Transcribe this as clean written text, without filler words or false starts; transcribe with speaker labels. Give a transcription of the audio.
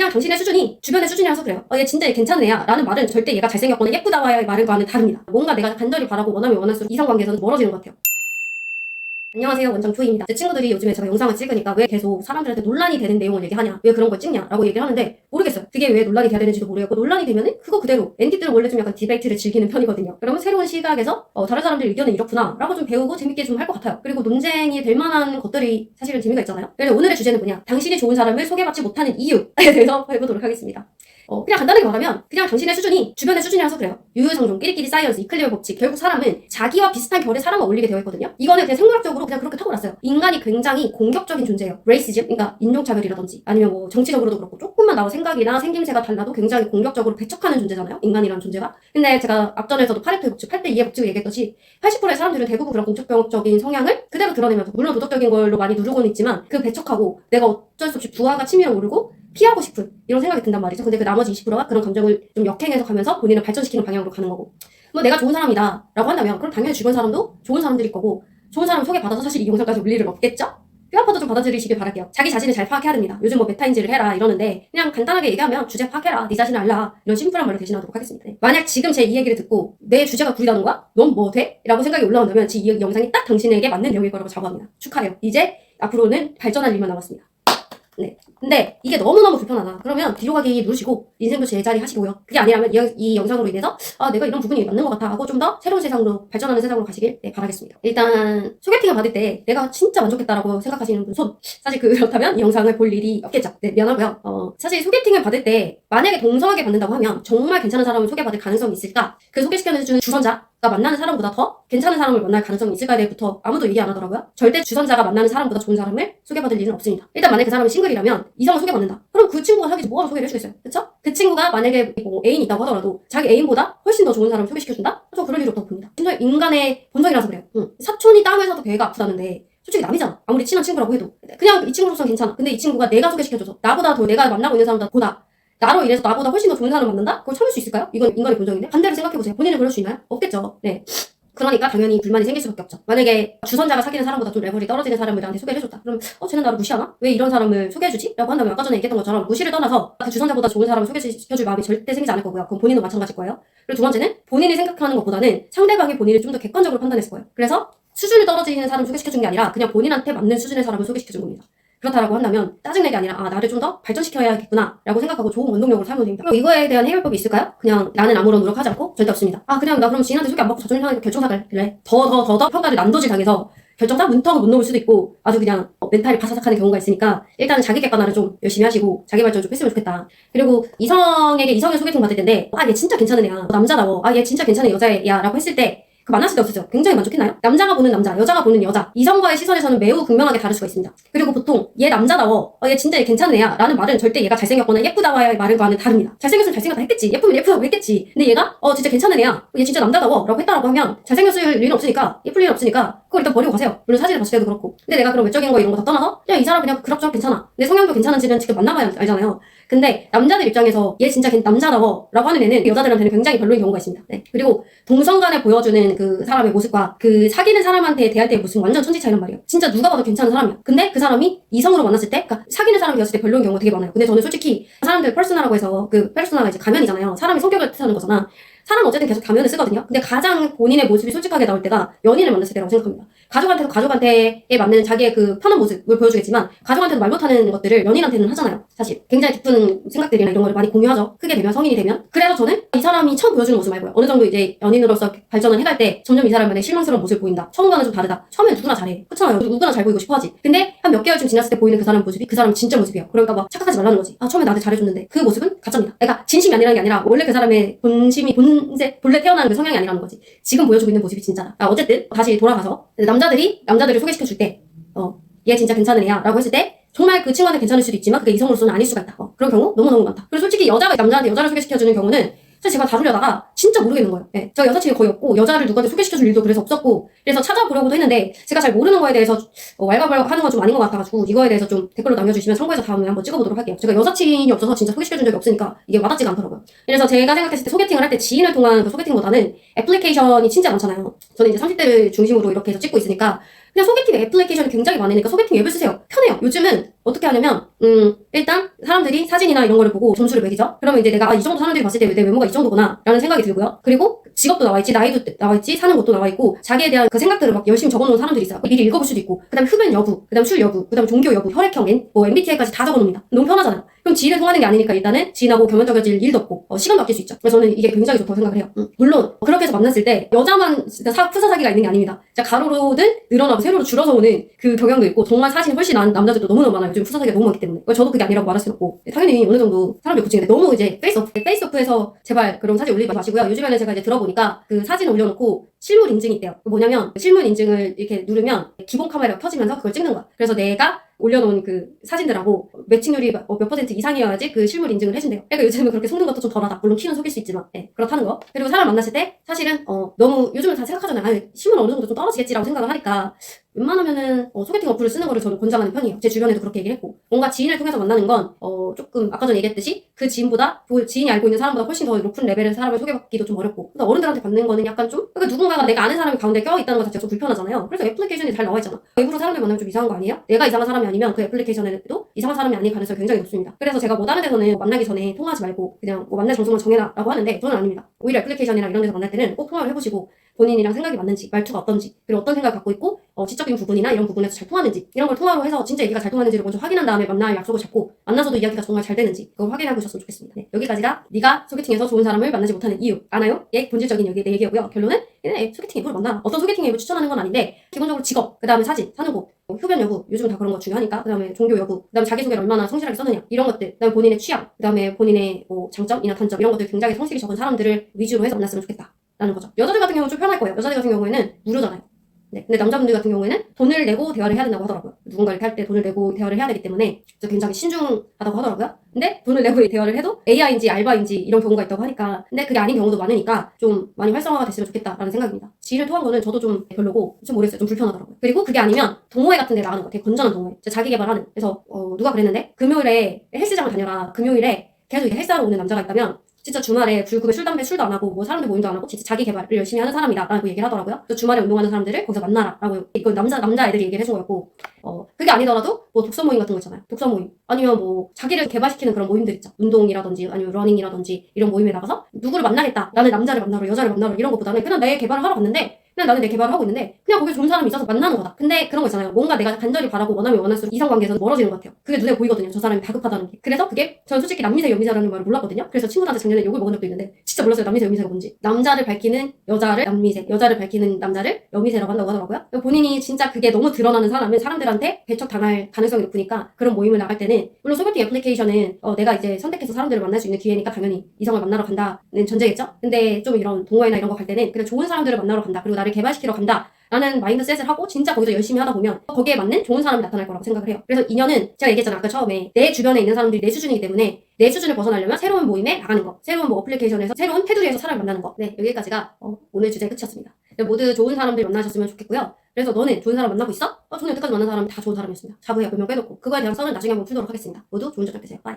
Speaker 1: 그냥 당신의 수준이 주변의 수준이라서 그래요. 얘 진짜 괜찮은 애야 라는 말은 절대 얘가 잘생겼거나 예쁘다와의 말과는 다릅니다. 뭔가 내가 간절히 바라고 원하면 원할수록 이성관계에서는 멀어지는 것 같아요. 안녕하세요, 원장 초이입니다. 제 친구들이 요즘에 제가 영상을 찍으니까 왜 계속 사람들한테 논란이 되는 내용을 얘기하냐, 왜 그런 걸 찍냐 라고 얘기를 하는데 모르겠어요. 그게 왜 논란이 돼야 되는지도 모르겠고, 논란이 되면은 그거 그대로 NT들은 원래 좀 약간 디베이트를 즐기는 편이거든요. 그러면 새로운 시각에서 다른 사람들 의견은 이렇구나 라고 좀 배우고 재밌게 좀 할 것 같아요. 그리고 논쟁이 될 만한 것들이 사실은 재미가 있잖아요. 그래서 오늘의 주제는 뭐냐, 당신이 좋은 사람을 소개받지 못하는 이유에 대해서 해보도록 하겠습니다. 그냥 간단하게 말하면 그냥 당신의 수준이 주변의 수준이라서 그래요. 유유상종, 끼리끼리 사이언스, 이클리어 법칙. 결국 사람은 자기와 비슷한 결의 사람과 어울리게 되어 있거든요. 이거는 그냥 생물학적으로 그냥 그렇게 타고났어요. 인간이 굉장히 공격적인 존재예요. 레이시즘, 그러니까 인종차별이라든지 아니면 뭐 정치적으로도 그렇고 조금만 나와 생각이나 생김새가 달라도 굉장히 공격적으로 배척하는 존재잖아요. 인간이라는 존재가. 근데 제가 앞전에서도 파레토의 법칙, 8대2의 법칙을 얘기했듯이 80%의 사람들은 대부분 그런 공격적인 성향을 그대로 드러내면서, 물론 도덕적인 걸로 많이 누르고는 있지만 그 배척하고 내가 어쩔 수 없이 부하가 치밀어 오르고 피하고 싶은 이런 생각이 든단 말이죠. 근데 그 나머지 20%가 그런 감정을 좀 역행해서 가면서 본인을 발전시키는 방향으로 가는 거고, 뭐 내가 좋은 사람이다 라고 한다면 그럼 당연히 주변 사람도 좋은 사람들일 거고, 좋은 사람 소개받아서 사실 이 영상까지 올 일은 없겠죠? 뼈 아파도 좀 받아들이시길 바랄게요. 자기 자신을 잘 파악해야 됩니다. 요즘 뭐 메타인지를 해라 이러는데 그냥 간단하게 얘기하면 주제 파악해라, 네 자신을 알라, 이런 심플한 말로 대신하도록 하겠습니다. 만약 지금 제 이 얘기를 듣고 내 주제가 구리다는 거야? 넌 뭐 돼? 라고 생각이 올라온다면 이 영상이 딱 당신에게 맞는 내용일 거라고 자부합니다. 축하해요. 이제 앞으로는 발전할 일만 남았습니다. 네. 근데 이게 너무너무 불편하다. 그러면 뒤로 가기 누르시고 인생도 제자리 하시고요. 그게 아니라면 이 영상으로 인해서 내가 이런 부분이 맞는 것 같아 하고 좀 더 새로운 세상으로, 발전하는 세상으로 가시길 바라겠습니다. 일단 소개팅을 받을 때 내가 진짜 만족했다라고 생각하시는 분 손. 사실 그렇다면 이 영상을 볼 일이 없겠죠. 네, 미안하고요. 사실 소개팅을 받을 때 만약에 동성하게 받는다고 하면 정말 괜찮은 사람을 소개받을 가능성이 있을까? 그 소개시켜주는 주선자가 만나는 사람보다 더 괜찮은 사람을 만날 가능성이 있을까에 대해부터 아무도 얘기 안 하더라고요. 절대 주선자가 만나는 사람보다 좋은 사람을 소개받을 일은 없습니다. 일단 만약에 그 사람이 싱글이라면 이성을 소개받는다. 그럼 그 친구가 사귀지 뭐하러 소개를 해주겠어요? 그쵸? 그 친구가 만약에 뭐 애인이 있다고 하더라도 자기 애인보다 훨씬 더 좋은 사람을 소개시켜준다? 저 그럴 일 없다고 봅니다. 진짜 인간의 본성이라서 그래요. 사촌이 땀을 사도 배가 아프다는데 솔직히 남이잖아. 아무리 친한 친구라고 해도. 그냥 이 친구로서는 괜찮아. 근데 이 친구가 내가 소개시켜줘서 나보다 더, 내가 만나고 있는 사람보다 나로 인해서 나보다 훨씬 더 좋은 사람을 만난다? 그걸 참을 수 있을까요? 이건 인간의 본성인데? 반대로 생각해보세요. 본인은 그럴 수 있나요? 없겠죠. 네. 그러니까 당연히 불만이 생길 수밖에 없죠. 만약에 주선자가 사귀는 사람보다 좀 레벨이 떨어지는 사람을 나한테 소개를 해줬다. 그럼 쟤는 나를 무시하나? 왜 이런 사람을 소개해주지? 라고 한다면 아까 전에 얘기했던 것처럼 무시를 떠나서 그 주선자보다 좋은 사람을 소개시켜줄 마음이 절대 생기지 않을 거고요. 그럼 본인도 마찬가지일 거예요. 그리고 두 번째는 본인이 생각하는 것보다는 상대방이 본인을 좀 더 객관적으로 판단했을 거예요. 그래서 수준이 떨어지는 사람을 소개시켜준 게 아니라 그냥 본인한테 맞는 수준의 사람을 소개시켜준 겁니다. 그렇다라고 한다면 짜증내기 아니라 나를 좀 더 발전시켜야겠구나 라고 생각하고 좋은 원동력으로 살면 됩니다. 그럼 이거에 대한 해결법이 있을까요? 그냥 나는 아무런 노력하지 않고? 절대 없습니다. 그냥 나 그럼 지인한테 소개 안 받고 저쪽에 결정사를 그래 더 평가를 난도질 당해서 결정사 문턱을 못 넘을 수도 있고 아주 그냥 멘탈이 바사삭하는 경우가 있으니까 일단은 자기 객관화를 좀 열심히 하시고 자기 발전 좀 했으면 좋겠다. 그리고 이성의 소개팅 받을 텐데 얘 진짜 괜찮은 애야, 남자다워, 얘 진짜 괜찮은 여자애야 라고 했을 때 만났을 때 없었죠. 굉장히 만족했나요? 남자가 보는 남자, 여자가 보는 여자, 이성과의 시선에서는 매우 극명하게 다를 수가 있습니다. 그리고 보통 얘 남자다워, 얘 진짜 괜찮은 애야 라는 말은 절대 얘가 잘생겼거나 예쁘다와의 말과는 다릅니다. 잘생겼으면 잘생겼다 했겠지, 예쁘면 예쁘다고 했겠지. 근데 얘가 진짜 괜찮은 애야, 얘 진짜 남자다워 라고 했다라고 하면 잘생겼을 일은 없으니까, 예쁠 일은 없으니까 그걸 일단 버리고 가세요. 물론 사진을 봤을 때도 그렇고. 근데 내가 그런 외적인 거 이런 거 다 떠나서 그냥 이 사람 그냥 그럭저럭 괜찮아, 내 성향도 괜찮은지는 직접 만나봐야 알잖아요. 근데 남자들 입장에서 얘 진짜 남자다워 라고 하는 애는 여자들한테는 굉장히 별로인 경우가 있습니다. 네. 그리고 동성 간에 보여주는 그 사람의 모습과 그 사귀는 사람한테 대할 때의 모습은 완전 천지 차이란 말이에요. 진짜 누가 봐도 괜찮은 사람이야. 근데 그 사람이 이성으로 만났을 때, 그러니까 사귀는 사람이 되었을 때 별로인 경우가 되게 많아요. 근데 저는 솔직히 사람들 퍼스나라고 해서, 그 페르소나가 이제 가면이잖아요. 사람의 성격을 뜻하는 거잖아. 사람은 어쨌든 계속 가면을 쓰거든요. 근데 가장 본인의 모습이 솔직하게 나올 때가 연인을 만났을 때라고 생각합니다. 가족한테에 맞는 자기의 그 편한 모습을 보여주겠지만 가족한테도 말 못하는 것들을 연인한테는 하잖아요. 사실 굉장히 깊은 생각들이나 이런 걸 많이 공유하죠. 크게 되면, 성인이 되면. 그래서 저는 이 사람이 처음 보여주는 모습 말고요, 어느 정도 이제 연인으로서 발전을 해갈 때 점점 이 사람의 실망스러운 모습을 보인다. 처음과는 좀 다르다. 처음엔 누구나 잘해, 그렇잖아요. 누구나 잘 보이고 싶어 하지. 근데 한 몇 개월쯤 지났을 때 보이는 그 사람 모습이 그 사람 진짜 모습이에요. 그러니까 막 착각하지 말라는 거지. 처음에 나한테 잘해줬는데 그 모습은 가짜입니다. 그러니까 진심이 아니라는 게 아니라 원래 그 사람의 본래 태어나는 그 성향이 아니라는 거지. 지금 보여주고 있는 모습이 진짜다. 어쨌든 다시 돌아가서 남자들을 소개시켜줄 때 얘 진짜 괜찮은 애야 라고 했을 때 정말 그 친구한테 괜찮을 수도 있지만 그게 이성으로서는 아닐 수가 있다. 그런 경우 너무너무 많다. 그리고 솔직히 여자가 남자한테 여자를 소개시켜주는 경우는 사실 제가 다루려다가 진짜 모르겠는 거예요. 네. 제가 여사친이 거의 없고 여자를 누구한테 소개시켜줄 일도 그래서 없었고, 그래서 찾아보려고도 했는데 제가 잘 모르는 거에 대해서 왈가왈 하는 건 좀 아닌 것 같아가지고 이거에 대해서 좀 댓글로 남겨주시면 참고해서 다음에 한번 찍어보도록 할게요. 제가 여사친이 없어서 진짜 소개시켜준 적이 없으니까 이게 와닿지가 않더라고요. 그래서 제가 생각했을 때 소개팅을 할 때 지인을 통한 그 소개팅보다는 애플리케이션이 진짜 많잖아요. 저는 이제 30대를 중심으로 이렇게 해서 찍고 있으니까 그냥 소개팅 애플리케이션이 굉장히 많으니까 소개팅 앱을 쓰세요. 편해요. 요즘은 어떻게 하냐면 일단 사람들이 사진이나 이런 거를 보고 점수를 매기죠. 그러면 이제 내가 이 정도 사람들이 봤을 때 내 외모가 이 정도구나 라는 생각이 들고요. 그리고 직업도 나와있지, 나이도 나와있지, 사는 곳도 나와있고, 자기에 대한 그 생각들을 막 열심히 적어놓은 사람들이 있어요. 미리 읽어볼 수도 있고, 그 다음에 흡연 여부, 그 다음 술 여부, 그 다음 종교 여부, 혈액형, MBTI까지 다 적어놓습니다. 너무 편하잖아요. 그럼 지인을 통하는 게 아니니까 일단은 지인하고 겸연쩍어질 일도 없고 시간도 아낄 수 있죠. 그래서 저는 이게 굉장히 좋다고 생각을 해요. 물론 그렇게 해서 만났을 때 여자만 진짜 푸사 사기가 있는 게 아닙니다. 진짜 가로로든 늘어나고 세로로 줄어서 오는 그 경향도 있고 정말 사진이 훨씬 나은 남자들도 너무너무 많아요. 요즘 푸사 사기가 너무 많기 때문에. 저도 그게 아니라고 말할 수는 없고 당연히 어느 정도 사람들 고치는데 너무 이제 페이스오프에서 제발 그런 사진 올리지 마시고요. 요즘에는 제가 이제 들어보니까 그 사진을 올려놓고 실물 인증이 있대요. 뭐냐면 실물 인증을 이렇게 누르면 기본 카메라가 켜지면서 그걸 찍는 거야. 그래서 내가 올려놓은 그 사진들하고 매칭률이 몇 퍼센트 이상이어야지 그 실물 인증을 해준대요. 그러니까 요즘은 그렇게 속는 것도 좀 덜하다. 물론 키는 속일 수 있지만 그렇다는 거. 그리고 사람 만났을 때 사실은 너무 요즘은 다 생각하잖아요. 아니, 실물은 어느 정도 좀 떨어지겠지라고 생각을 하니까 웬만하면은 소개팅 어플을 쓰는 거를 저는 권장하는 편이에요. 제 주변에도 그렇게 얘기를 했고 뭔가 지인을 통해서 만나는 건 조금 아까 전에 얘기했듯이 그 지인보다 지인이 알고 있는 사람보다 훨씬 더 높은 레벨의 사람을 소개받기도 좀 어렵고 그래서 어른들한테 받는 거는 약간 좀 그러니까 누군가가 내가 아는 사람이 가운데 껴있다는 것 자체가 좀 불편하잖아요. 그래서 애플리케이션이 잘 나와 있잖아. 일부러 사람들 만나면 좀 이상한 거 아니에요? 내가 이상한 사람이 아니면 그 애플리케이션에도 이상한 사람이 아닐 가능성이 굉장히 높습니다. 그래서 제가 뭐 다른 데서는 만나기 전에 통화하지 말고 그냥 뭐 만날 장소만 정해라 라고 하는데 저는 아닙니다. 오히려 애플리케이션이나 이런 데서 만날 때는 꼭 통화를 해보시고 본인이랑 생각이 맞는지, 말투가 어떤지, 그리고 어떤 생각을 갖고 있고 지적인 부분이나 이런 부분에서 잘 통하는지 이런 걸 통화로 해서 진짜 얘기가 잘 통하는지를 먼저 확인한 다음에 만날 약속을 잡고 만나서도 이야기가 정말 잘 되는지 그걸 확인하고 있었으면 좋겠습니다. 네, 여기까지가 네가 소개팅에서 좋은 사람을 만나지 못하는 이유 아나요? 예, 본질적인 내 얘기고요. 결론은 소개팅 앱으로 만나. 어떤 소개팅 앱을 추천하는 건 아닌데 기본적으로 직업, 그 다음에 사진, 사는 곳, 흡연 여부, 요즘은 다 그런 거 중요하니까 그 다음에 종교 여부, 그 다음에 자기소개를 얼마나 성실하게 써느냐 이런 것들, 그 다음에 본인의 취향, 그 다음에 본인의 장점이나 단점 이런 것들 굉장히 성실히 적은 사람들을 위주로 해서 만났으면 좋겠다 라는 거죠. 여자들 같은 경우는 좀 편할 거예요. 여자들 같은 경우에는 무료잖아요. 네. 근데 남자분들 같은 경우에는 돈을 내고 대화를 해야 된다고 하더라고요. 누군가 이렇게 할 때 돈을 내고 대화를 해야 되기 때문에 굉장히 신중하다고 하더라고요. 근데 돈을 내고 대화를 해도 AI인지 알바인지 이런 경우가 있다고 하니까 근데 그게 아닌 경우도 많으니까 좀 많이 활성화가 됐으면 좋겠다라는 생각입니다. 지인을 통한 거는 저도 좀 별로고 좀 모르겠어요. 좀 불편하더라고요. 그리고 그게 아니면 동호회 같은 데 나가는 거 되게 건전한 동호회. 자기 개발하는. 그래서 누가 그랬는데 금요일에 헬스장을 다녀라. 금요일에 계속 이렇게 헬스하러 오는 남자가 있다면 진짜 주말에 불금에 술, 담배, 술도 안 하고 뭐 사람들 모임도 안 하고 진짜 자기 개발을 열심히 하는 사람이다 라고 얘기를 하더라고요. 그래서 주말에 운동하는 사람들을 거기서 만나라 라고 이건 남자 애들이 얘기를 해준 거였고 그게 아니더라도 뭐 독서 모임 같은 거 있잖아요. 독서 모임 아니면 뭐 자기를 개발시키는 그런 모임들 있죠. 운동이라든지 아니면 러닝이라든지 이런 모임에 나가서 누구를 만나겠다. 나는 남자를 만나러 여자를 만나러 이런 것보다는 그냥 내 개발을 하러 갔는데 그냥 나는 내 개발을 하고 있는데 그냥 거기에 좋은 사람이 있어서 만나는 거다. 근데 그런 거 있잖아요. 뭔가 내가 간절히 바라고 원하면 원할수록 이성관계에서 멀어지는 것 같아요. 그게 눈에 보이거든요. 저 사람이 다급하다는 게. 그래서 그게 저는 솔직히 남미세 여미세라는 말을 몰랐거든요. 그래서 친구들한테 작년에 욕을 먹은 적도 있는데 진짜 몰랐어요. 남미세 여미세가 뭔지. 남자를 밝히는 여자를 남미세, 여자를 밝히는 남자를 여미세라고 한다고 하더라고요. 본인이 진짜 그게 너무 드러나는 사람은 사람들한테 배척당할 가능성이 높으니까 그런 모임을 나갈 때는 물론 소개팅 애플리케이션은 내가 이제 선택해서 사람들을 만날 수 있는 기회니까 당연히 이성을 만나러 간다는 전제겠죠. 근데 좀 이런 동호회나 이런 거 갈 때는 그냥 좋은 사람들을 만나러 간다. 그리고 나를 개발시키러 간다. 라는 마인드셋을 하고 진짜 거기서 열심히 하다 보면 거기에 맞는 좋은 사람이 나타날 거라고 생각을 해요. 그래서 인연은 제가 얘기했잖아요. 아까 처음에 내 주변에 있는 사람들이 내 수준이기 때문에 내 수준을 벗어나려면 새로운 모임에 나가는 거, 새로운 뭐 어플리케이션에서 새로운 테두리에서 사람을 만나는 거. 네, 여기까지가 오늘 주제의 끝이었습니다. 모두 좋은 사람들 만나셨으면 좋겠고요. 그래서 너는 좋은 사람 만나고 있어? 저는 여태까지 만난 사람 다 좋은 사람이었습니다. 자부에 몇 명 빼놓고 그거에 대한 썰은 나중에 한번 풀도록 하겠습니다. 모두 좋은 저녁 되세요. 바이.